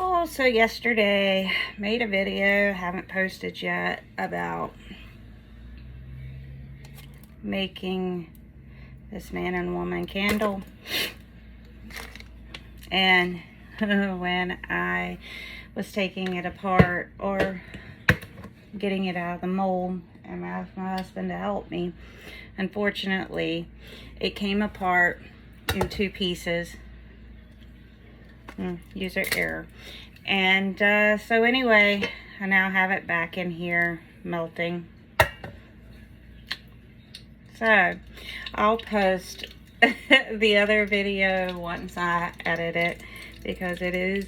Oh, so yesterday made a video, haven't posted yet, about making this man and woman candle. And when I was taking it apart or getting it out of the mold, and I asked my husband to help me, unfortunately it came apart in two pieces. User error. And so anyway, I now have it back in here melting. So I'll post the other video once I edit it, because it is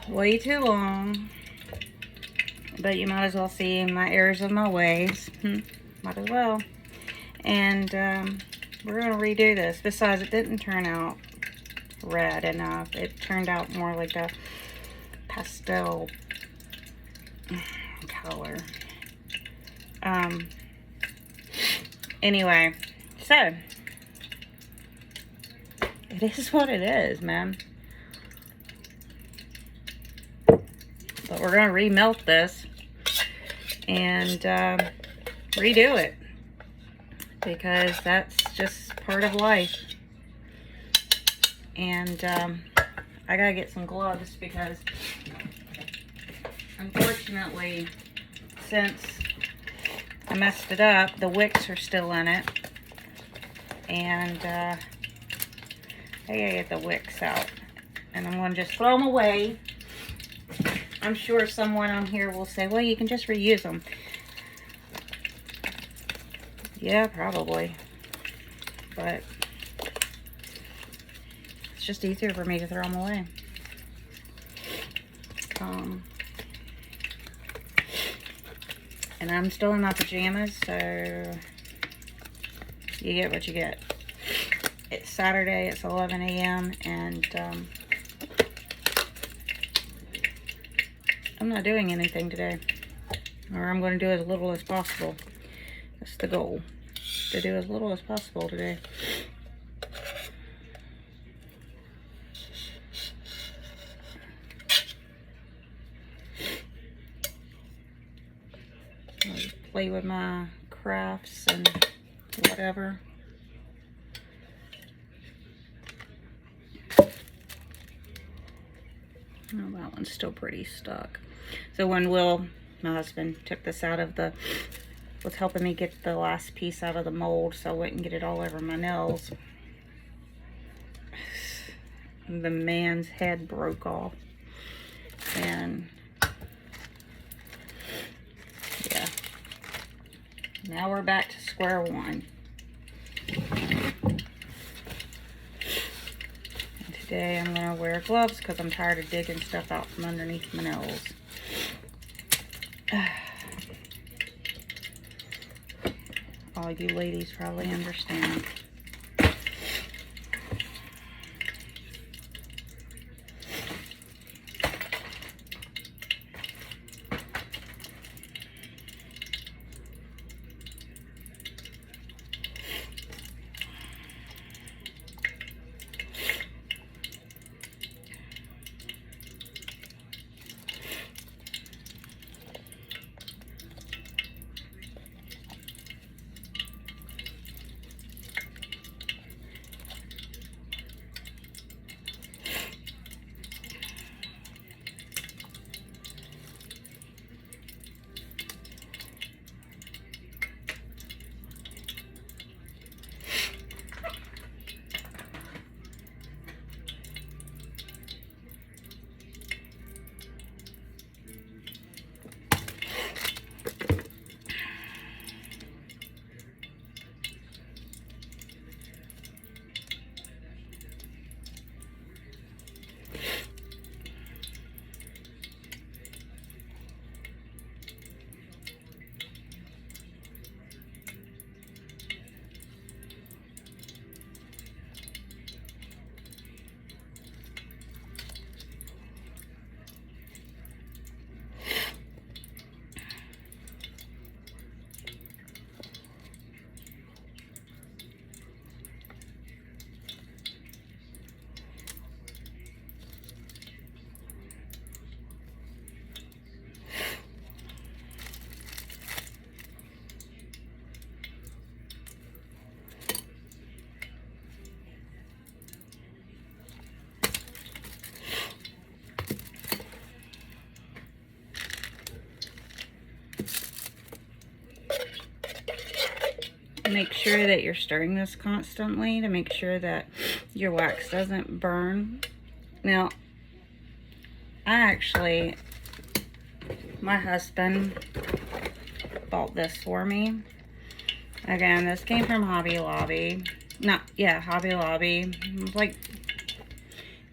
way too long. But you might as well see my errors of my ways. Might as well. And we're going to redo this. Besides, it didn't turn out red enough. It turned out more like a pastel color. Anyway, so it is what it is, man. But we're gonna remelt this and redo it, because that's just part of life. And I gotta get some gloves, because unfortunately, since I messed it up, the wicks are still in it, and I gotta get the wicks out, and I'm gonna just throw them away. I'm sure someone on here will say, well, you can just reuse them. Yeah, probably, but it's just easier for me to throw them away. And I'm still in my pajamas, so you get what you get. It's Saturday, it's 11 a.m. and I'm not doing anything today. Or I'm going to do as little as possible. That's the goal, to do as little as possible today. I'll just play with my crafts and whatever. Oh, that one's still pretty stuck. So when Will, my husband, took this out of the, was helping me get the last piece out of the mold so I wouldn't get it all over my nails, the man's head broke off. And yeah, now we're back to square one. And today I'm gonna wear gloves because I'm tired of digging stuff out from underneath my nails. All you ladies probably understand. make sure that you're stirring this constantly to make sure that your wax doesn't burn. Now, my husband bought this for me. Again, this came from Hobby Lobby. Hobby Lobby. It was like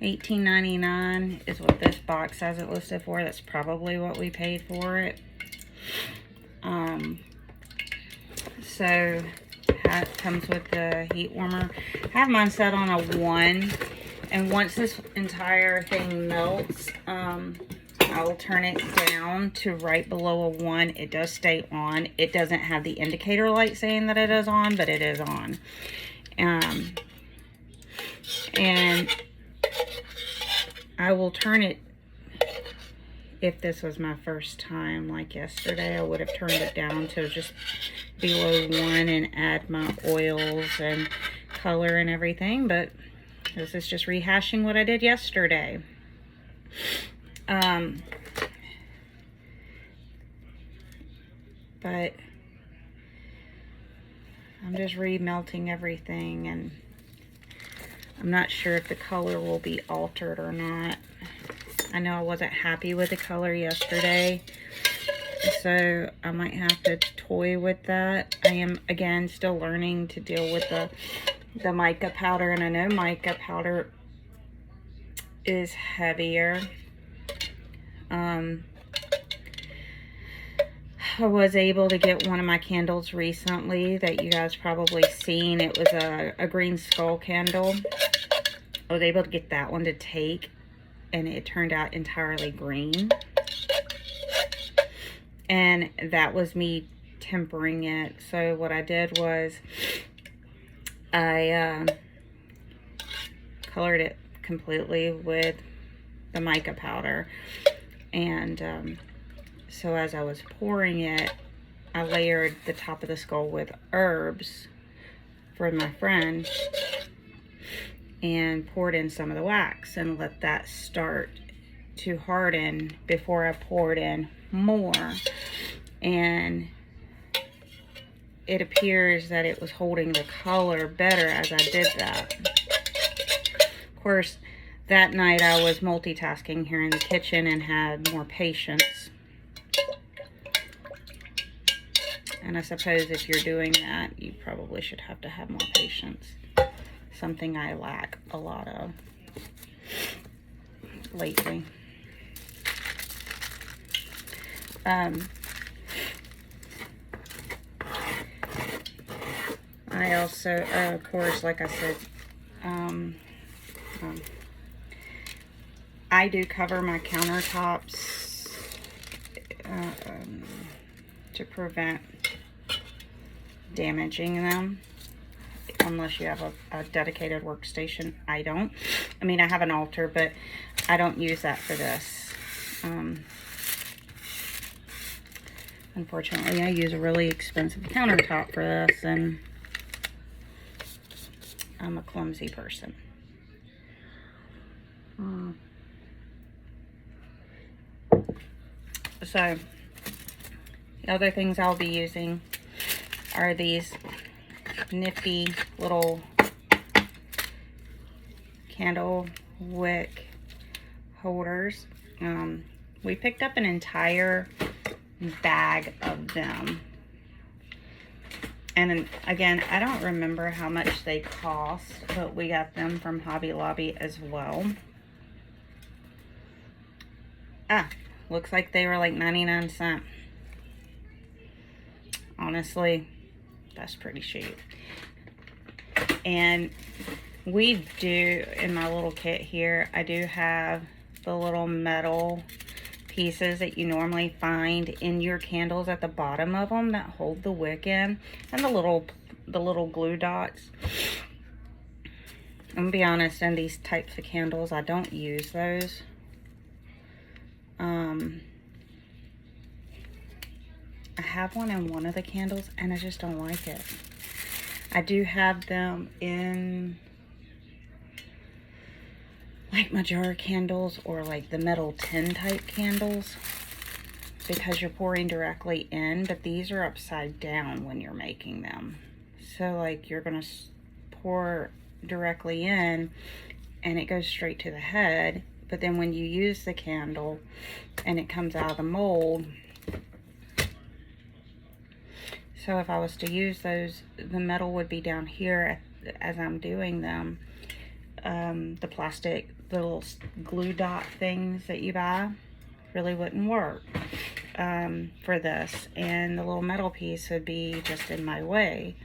$18.99 is what this box has it listed for. That's probably what we paid for it. So it comes with the heat warmer. I have mine set on a 1, and once this entire thing melts, I'll turn it down to right below a 1. It does stay on. It doesn't have the indicator light saying that it is on, but it is on. And I will turn it, if this was my first time, like yesterday, I would have turned it down to just below 1 and add my oils and color and everything, but this is just rehashing what I did yesterday. But I'm just remelting everything, and I'm not sure if the color will be altered or not. I know I wasn't happy with the color yesterday, so I might have to toy with that. I am, again, still learning to deal with the mica powder, and I know mica powder is heavier. I was able to get one of my candles recently that you guys probably seen. It was a green skull candle. I was able to get that one to take, and it turned out entirely green. And that was me tempering it. So what I did was I colored it completely with the mica powder, and so as I was pouring it, I layered the top of the skull with herbs for my friend and poured in some of the wax and let that start to harden before I poured in more. And it appears that it was holding the color better as I did that. Of course, that night I was multitasking here in the kitchen and had more patience. And I suppose if you're doing that, you probably should have more patience. Something I lack a lot of lately. I also, of course, like I said, I do cover my countertops to prevent damaging them, unless you have a dedicated workstation. I don't. I mean, I have an altar, but I don't use that for this. Unfortunately, I use a really expensive countertop for this, and I'm a clumsy person. So, the other things I'll be using are these nifty little candle wick holders. We picked up an entire bag of them. And again, I don't remember how much they cost, but we got them from Hobby Lobby as well. Looks like they were like 99¢. Honestly, that's pretty cheap. And we do, in my little kit here, I do have the little metal pieces that you normally find in your candles at the bottom of them that hold the wick in, and the little glue dots. I'm gonna be honest, in these types of candles, I don't use those. I have one in one of the candles, and I just don't like it. I do have them in like my jar candles or like the metal tin type candles, because you're pouring directly in, but these are upside down when you're making them. So like you're gonna pour directly in and it goes straight to the head, but then when you use the candle and it comes out of the mold, so if I was to use those, the metal would be down here as I'm doing them. The plastic, the little glue dot things that you buy really wouldn't work for this, and the little metal piece would be just in my way.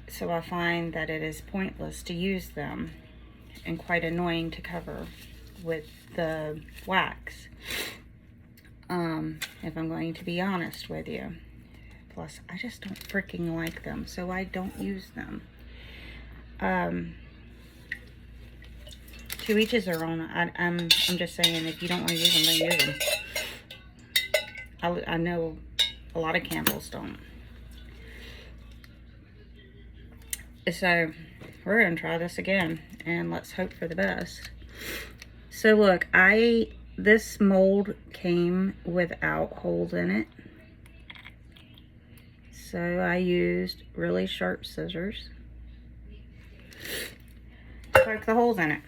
So I find that it is pointless to use them and quite annoying to cover with the wax, if I'm going to be honest with you. Plus, I just don't freaking like them, so I don't use them. To each his their own. I'm just saying, if you don't want to use them, then use them. I know a lot of candles don't. So we're gonna try this again, and let's hope for the best. So look, this mold came without holes in it. So I used really sharp scissors to poke the holes in it.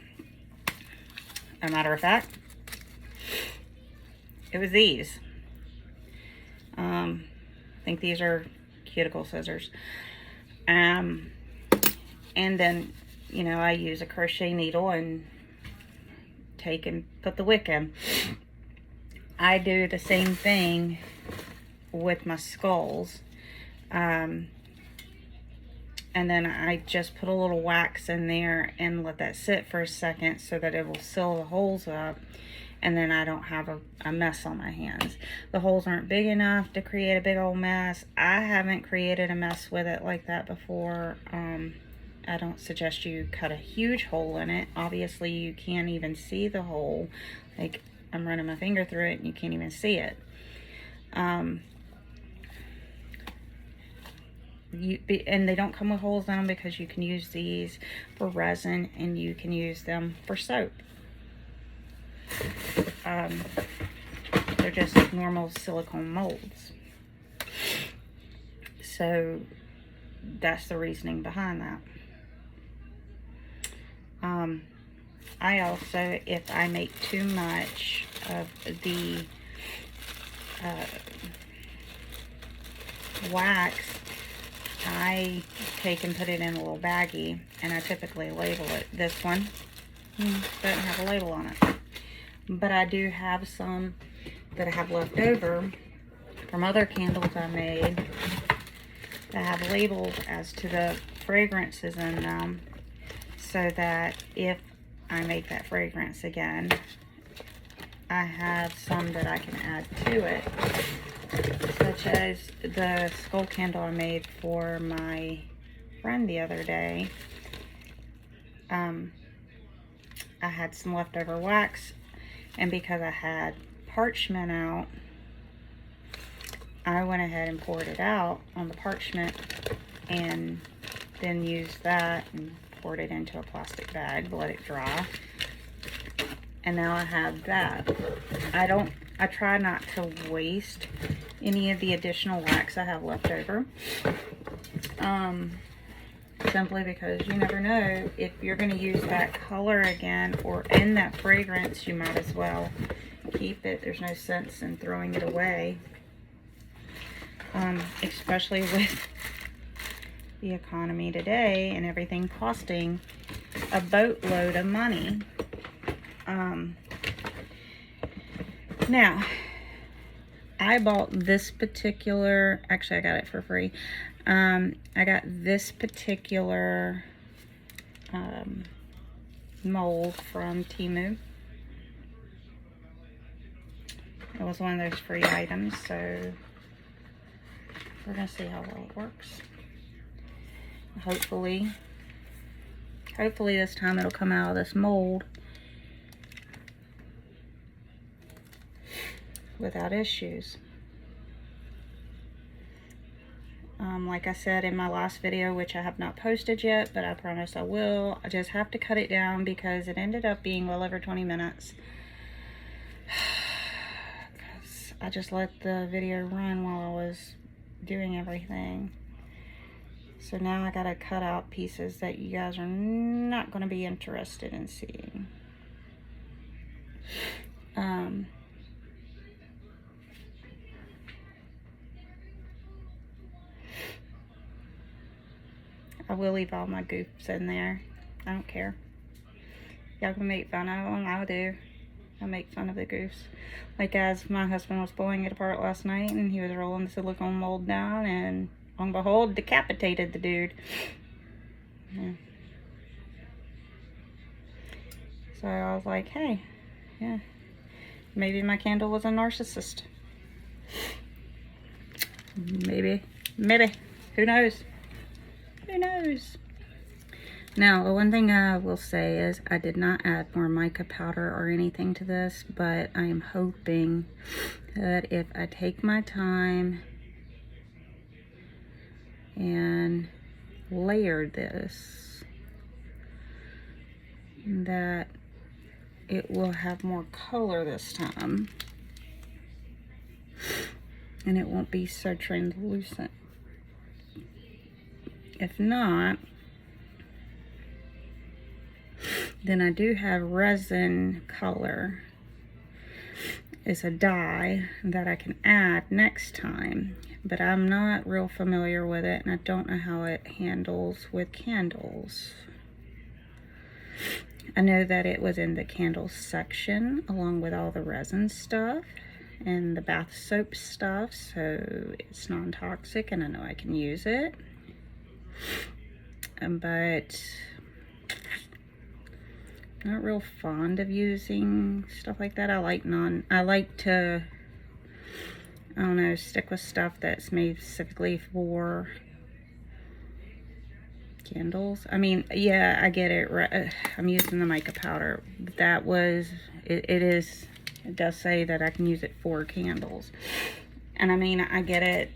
As a matter of fact, it was these. I think these are cuticle scissors. And then, you know, I use a crochet needle and take and put the wick in. I do the same thing with my skulls. And then I just put a little wax in there and let that sit for a second so that it will seal the holes up, and then I don't have a mess on my hands. The holes aren't big enough to create a big old mess. I haven't created a mess with it like that before. I don't suggest you cut a huge hole in it. Obviously you can't even see the hole. Like, I'm running my finger through it and you can't even see it. And they don't come with holes in them because you can use these for resin and you can use them for soap. They're just normal silicone molds. So that's the reasoning behind that. I also, if I make too much of the wax, I take and put it in a little baggie, and I typically label it. This one doesn't have a label on it, but I do have some that I have left over from other candles I made that have labels as to the fragrances in them, so that if I make that fragrance again, I have some that I can add to it, such as the skull candle I made for my friend the other day. I had some leftover wax, and because I had parchment out, I went ahead and poured it out on the parchment and then used that and poured it into a plastic bag, let it dry, and now I have that. I try not to waste any of the additional wax I have left over, simply because you never know if you're going to use that color again or in that fragrance. You might as well keep it. There's no sense in throwing it away, especially with the economy today and everything costing a boatload of money. Now, I bought this particular, actually I got it for free. I got this particular mold from Temu. It was one of those free items, so we're gonna see how well it works. Hopefully this time it'll come out of this mold without issues. Like I said in my last video, which I have not posted yet, but I promise I will, I just have to cut it down because it ended up being well over 20 minutes. Because I just let the video run while I was doing everything. So now I gotta cut out pieces that you guys are not gonna be interested in seeing. I will leave all my goofs in there. I don't care. Y'all can make fun of them. I do. I make fun of the goofs. Like as my husband was pulling it apart last night and he was rolling the silicone mold down, and lo and behold, decapitated the dude. Yeah. So I was like, hey, yeah, maybe my candle was a narcissist. Maybe. Who knows? Who knows? Now, the one thing I will say is I did not add more mica powder or anything to this, but I am hoping that if I take my time and layer this, that it will have more color this time. And it won't be so translucent. If not, then I do have resin color. It's a dye that I can add next time, but I'm not real familiar with it, and I don't know how it handles with candles. I know that it was in the candles section along with all the resin stuff and the bath soap stuff, so it's non-toxic and I know I can use it. But not real fond of using stuff like that. I like to, I don't know, stick with stuff that's made specifically for candles. I mean, yeah, I get it. I'm using the mica powder. That was, it does say that I can use it for candles. And I mean, I get it.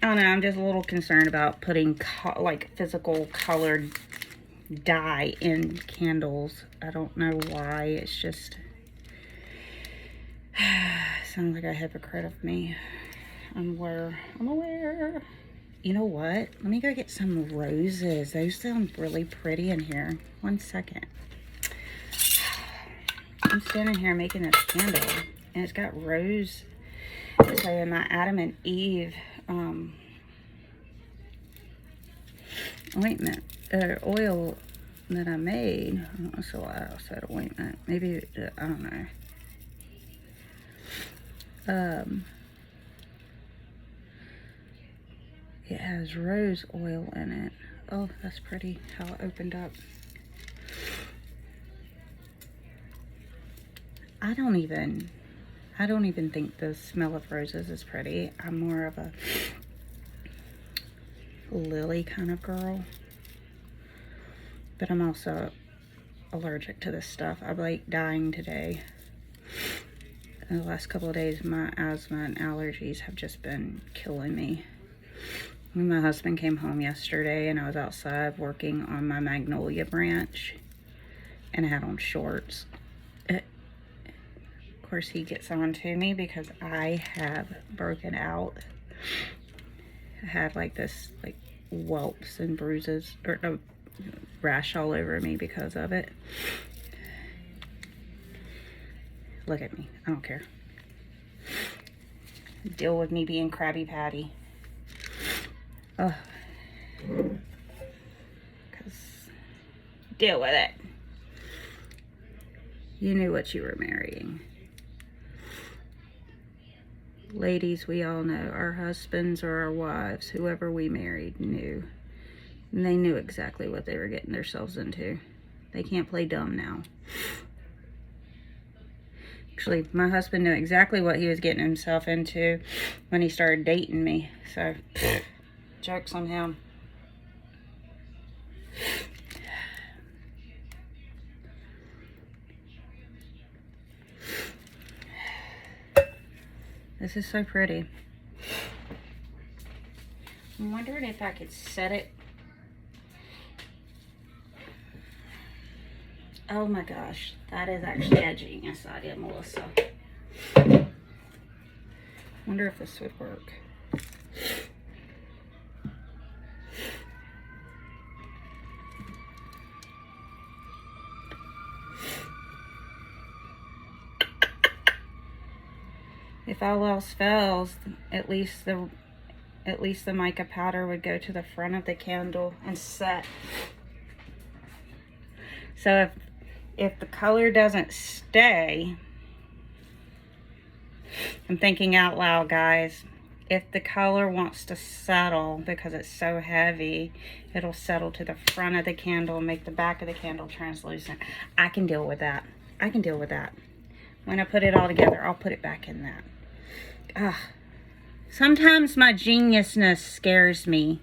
I don't know, I'm just a little concerned about putting like physical colored dye in candles. I don't know why. It's just sounds like a hypocrite of me. I'm aware. You know what? Let me go get some roses. Those sound really pretty in here. 1 second. I'm standing here making this candle, and it's got rose. So in my Adam and Eve ointment oil that I made. So I said ointment. Maybe I don't know. It has rose oil in it. Oh, that's pretty how it opened up. I don't even think the smell of roses is pretty. I'm more of a lily kind of girl, but I'm also allergic to this stuff. I'm like dying today. In the last couple of days, my asthma and allergies have just been killing me. When my husband came home yesterday and I was outside working on my magnolia branch and I had on shorts, of course he gets on to me because I have broken out. I had like this like whelps and bruises, or a rash all over me because of it. Look at me. I don't care. Deal with me being Krabby Patty. Ugh. Deal with it. You knew what you were marrying. Ladies, we all know our husbands or our wives, whoever we married, knew. And they knew exactly what they were getting themselves into. They can't play dumb now. Actually, my husband knew exactly what he was getting himself into when he started dating me. So, joke's on him. This is so pretty. I'm wondering if I could set it. Oh my gosh, that is actually a genius idea, Melissa. Wonder if this would work. If all else fails, at least the mica powder would go to the front of the candle and set. So if the color doesn't stay, I'm thinking out loud, guys. If the color wants to settle because it's so heavy, it'll settle to the front of the candle and make the back of the candle translucent. I can deal with that. I can deal with that. When I put it all together, I'll put it back in that. Sometimes my geniusness scares me.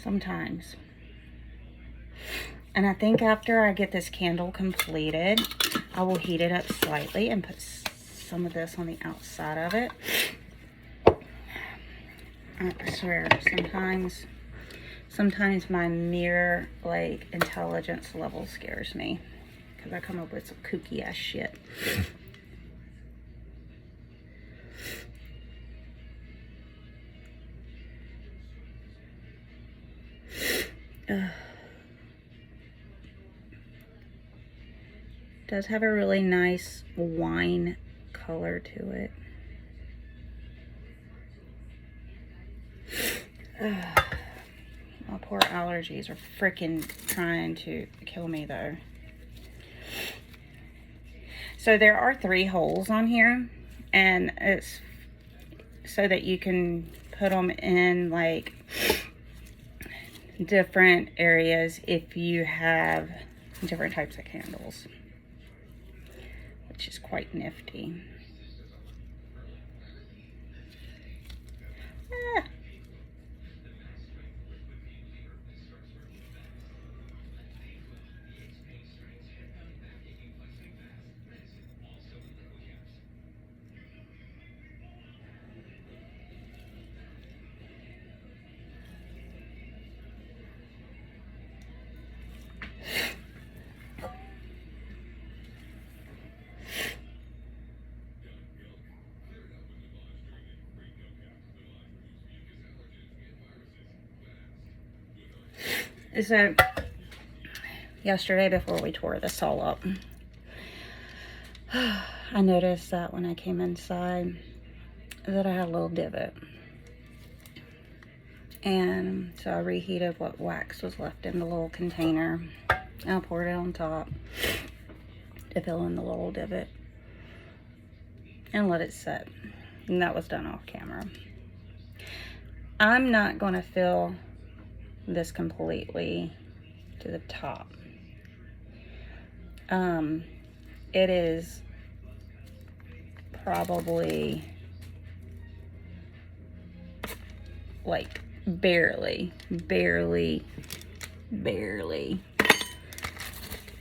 Sometimes. And I think after I get this candle completed, I will heat it up slightly and put some of this on the outside of it. I swear, sometimes my mere, like, intelligence level scares me. Because I come up with some kooky ass shit. Does have a really nice wine color to it. My poor allergies are freaking trying to kill me though. So there are 3 holes on here, and it's so that you can put them in like different areas if you have different types of candles, which is quite nifty. So yesterday, before we tore this all up, I noticed that when I came inside that I had a little divot, and so I reheated what wax was left in the little container, and I poured it on top to fill in the little divot and let it set, and that was done off camera. I'm not going to fill this completely to the top. It is probably like barely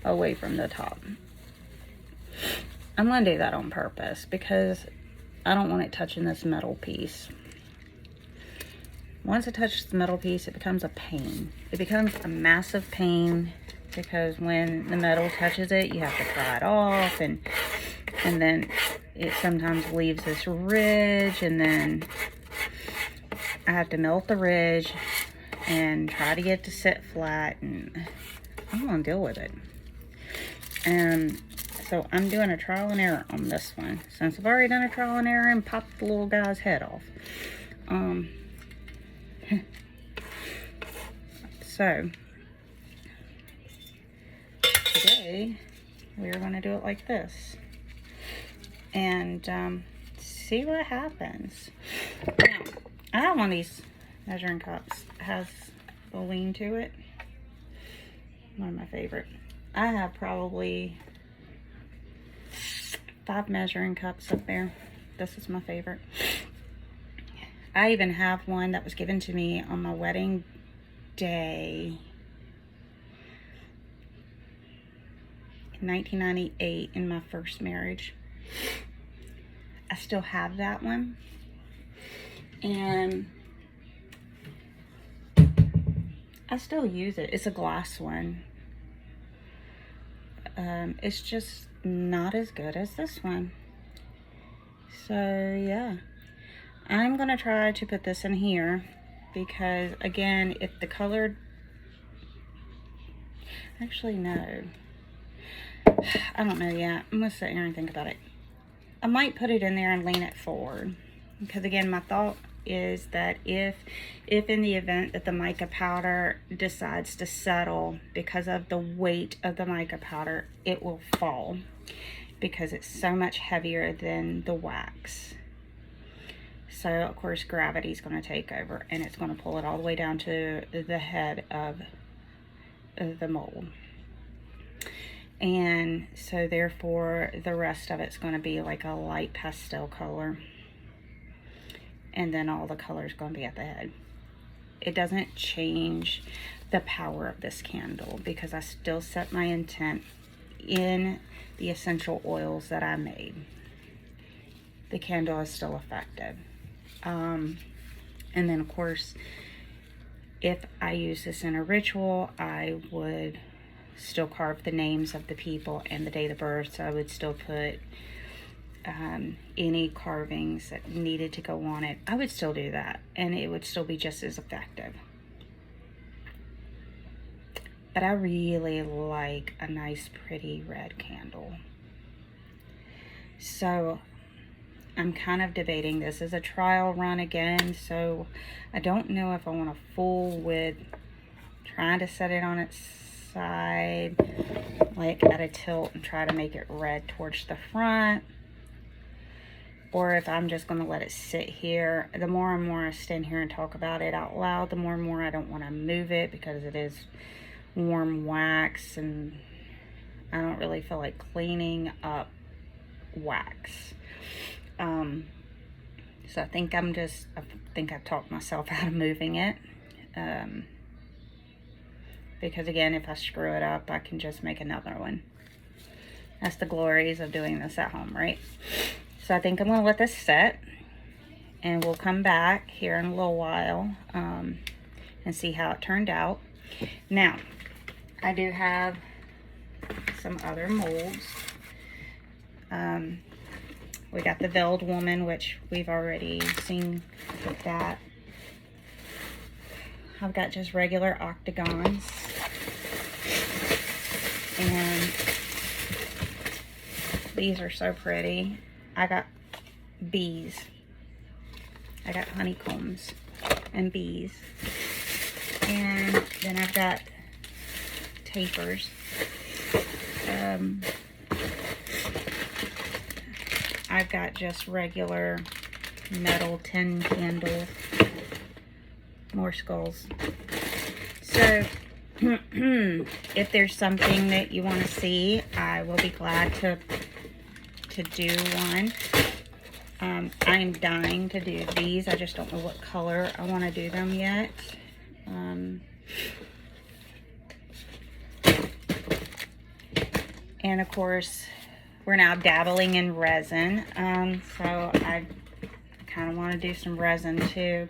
away from the top. I'm gonna do that on purpose because I don't want it touching this metal piece. Once it touches the metal piece, it becomes a pain. It becomes a massive pain because when the metal touches it, you have to pry it off, and then it sometimes leaves this ridge, and then I have to melt the ridge and try to get it to sit flat, and I don't want to deal with it. And so I'm doing a trial and error on this one, since I've already done a trial and error and popped the little guy's head off. So today we're going to do it like this and see what happens. Now, I have one of these measuring cups. It has a lean to it. One of my favorite. I have probably 5 measuring cups up there. This is my favorite. I even have one that was given to me on my wedding day in 1998 in my first marriage. I still have that one, and I still use it. It's a glass one. It's just not as good as this one. So yeah, I'm gonna try to put this in here because, again, if the color, Actually, no. I don't know yet. I'm going to sit here and think about it. I might put it in there and lean it forward. Because again, my thought is that if in the event that the mica powder decides to settle because of the weight of the mica powder, it will fall because it's so much heavier than the wax. So of course gravity is going to take over and it's going to pull it all the way down to the head of the mold. And so therefore the rest of it's going to be like a light pastel color. And then all the color is going to be at the head. It doesn't change the power of this candle because I still set my intent in the essential oils that I made. The candle is still effective. And then of course, if I use this in a ritual, I would still carve the names of the people and the date of birth. So I would still put any carvings that needed to go on it. I would still do that and it would still be just as effective. But I really like a nice pretty red candle. So I'm kind of debating. This is a trial run again, so I don't know if I want to fool with trying to set it on its side like at a tilt and try to make it red towards the front, or if I'm just going to let it sit here. The more and more I stand here and talk about it out loud, the more and more I don't want to move it because it is warm wax and I don't really feel like cleaning up wax. So I think I've talked myself out of moving it. Because again, if I screw it up, I can just make another one. That's the glories of doing this at home, right? So I think I'm going to let this set and we'll come back here in a little while and see how it turned out. Now, I do have some other molds. We got the Veiled Woman, which we've already seen that. I've got just regular octagons. And these are so pretty. I got bees. I got honeycombs and bees. And then I've got tapers. I've got just regular metal tin candles. More skulls. So if there's something that you want to see, I will be glad to do one. I'm dying to do these. I just don't know what color I want to do them yet. And of course, we're now dabbling in resin. So I kind of want to do some resin too.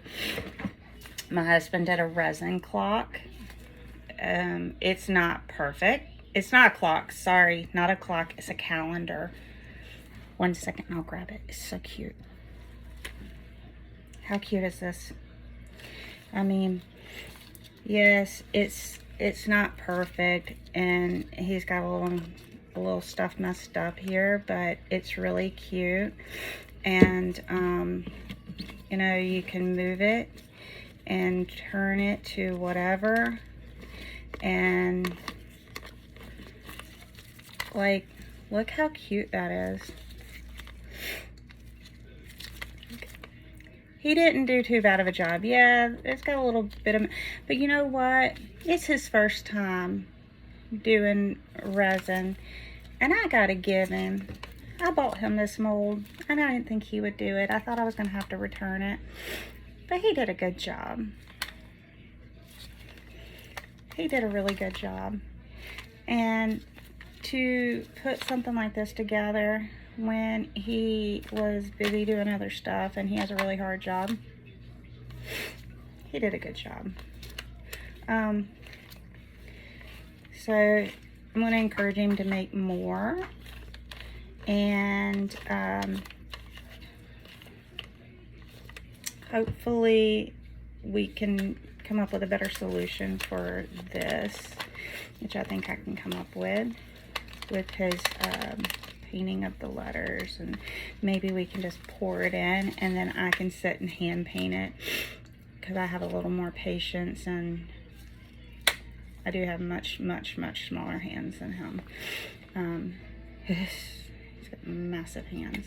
My husband did a resin clock. It's not perfect. It's not a clock. Sorry, not a clock. It's a calendar. 1 second, I'll grab it. It's so cute. How cute is this? I mean, yes, it's not perfect, and he's got a little stuff messed up here, but it's really cute. And you know, you can move it and turn it to whatever, and like, look how cute that is. He didn't do too bad of a job. Yeah, it's got a little bit of, but you know what? It's his first time doing resin, and I gotta give him. I bought him this mold, and I didn't think he would do it. I thought I was gonna have to return it, but he did a good job. He did a really good job. And to put something like this together when he was busy doing other stuff and he has a really hard job, he did a good job. So I'm going to encourage him to make more, and hopefully we can come up with a better solution for this, which I think I can come up with his painting of the letters, and maybe we can just pour it in and then I can sit and hand paint it, because I have a little more patience and I do have much smaller hands than him. He's got massive hands.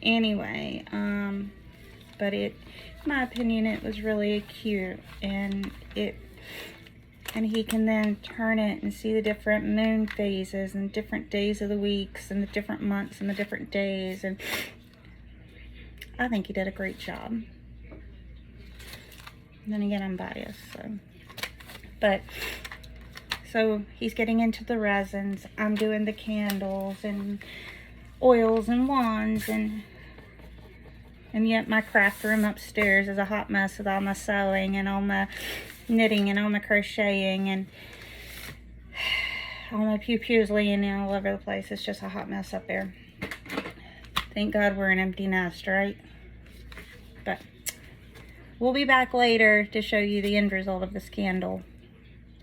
Anyway, but in my opinion, it was really cute, and he can then turn it and see the different moon phases and different days of the weeks and the different months and the different days, and I think he did a great job. And then again, I'm biased, so he's getting into the resins. I'm doing the candles and oils and wands, and yet my craft room upstairs is a hot mess with all my sewing and all my knitting and all my crocheting and all my pew-pews laying all over the place. It's just a hot mess up there. Thank God we're an empty nest, right? But we'll be back later to show you the end result of this candle.